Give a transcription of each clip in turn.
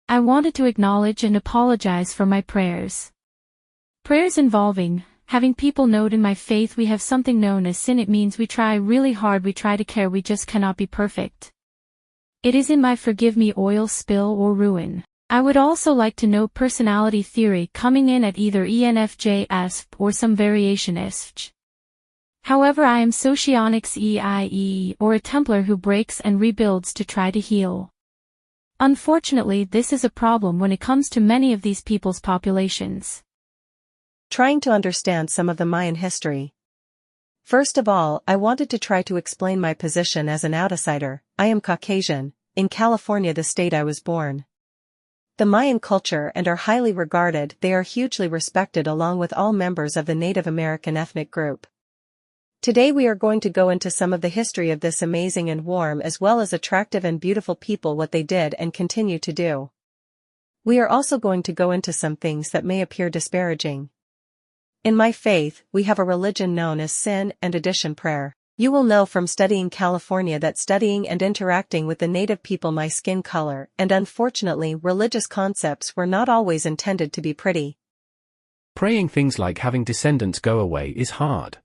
I wanted to acknowledge and apologize for my prayers. Prayers involving having people note in my faith we have something known as sin. It means we try really hard, we try to care, we just cannot be perfect. It is in my forgive me oil spill or ruin. I would also like to note personality theory coming in at either ENFJ ASP or some variation ESFJ. However, I am Socionics EIE or a Templar who breaks and rebuilds to try to heal. Unfortunately, this is a problem when it comes to many of these people's populations. Trying to understand some of the Mayan history. First of all, I wanted to try to explain my position as an outsider. I am Caucasian, in California, the state I was born. The Mayan culture and are highly regarded, they are hugely respected along with all members of the Native American ethnic group. Today we are going to go into some of the history of this amazing and warm as well as attractive and beautiful people, what they did and continue to do. We are also going to go into some things that may appear disparaging. In my faith, we have a religion known as sin and addition prayer. You will know from studying California that studying and interacting with the native people, my skin color, and unfortunately religious concepts were not always intended to be pretty. Praying things like having descendants go away is hard.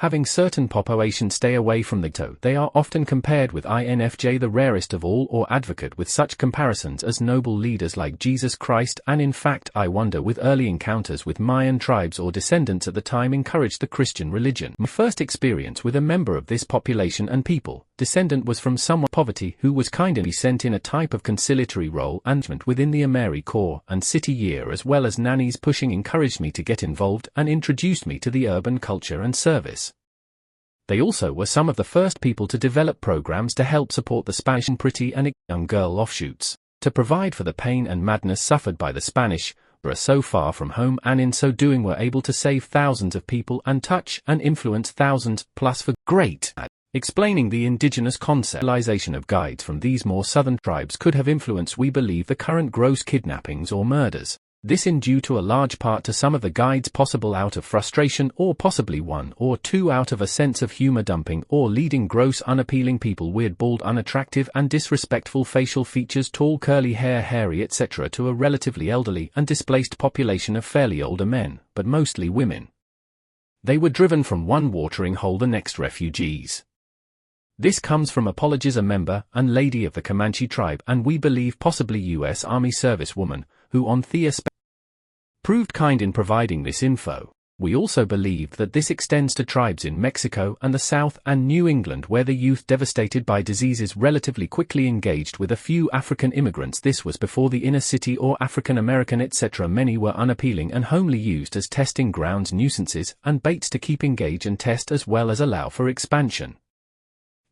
Having certain populations stay away from the toe, they are often compared with INFJ, the rarest of all, or advocate with such comparisons as noble leaders like Jesus Christ, and in fact I wonder with early encounters with Mayan tribes or descendants at the time encouraged the Christian religion. My first experience with a member of this population and people, descendant, was from someone poverty who was kindly sent in a type of conciliatory role and within the AmeriCorps and City Year, as well as nannies pushing encouraged me to get involved and introduced me to the urban culture and service. They also were some of the first people to develop programs to help support the Spanish and pretty and young girl offshoots, to provide for the pain and madness suffered by the Spanish, who are so far from home, and in so doing were able to save thousands of people and touch and influence thousands plus for great. Explaining the indigenous conceptualization of guides from these more southern tribes could have influenced, we believe, the current gross kidnappings or murders. This in due to a large part to some of the guides possible out of frustration, or possibly one or two out of a sense of humor dumping or leading gross unappealing people, weird, bald, unattractive and disrespectful facial features, tall curly hair, hairy etc., to a relatively elderly and displaced population of fairly older men, but mostly women. They were driven from one watering hole the next, refugees. This comes from Apologies, a member and lady of the Comanche tribe, and we believe possibly U.S. Army service woman, who on Thea proved kind in providing this info. We also believe that this extends to tribes in Mexico and the South and New England, where the youth devastated by diseases relatively quickly engaged with a few African immigrants. This was before the inner city or African American etc. Many were unappealing and homely, used as testing grounds, nuisances and baits to keep engage and test as well as allow for expansion.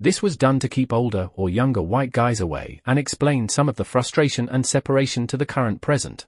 This was done to keep older or younger white guys away and explain some of the frustration and separation to the current present.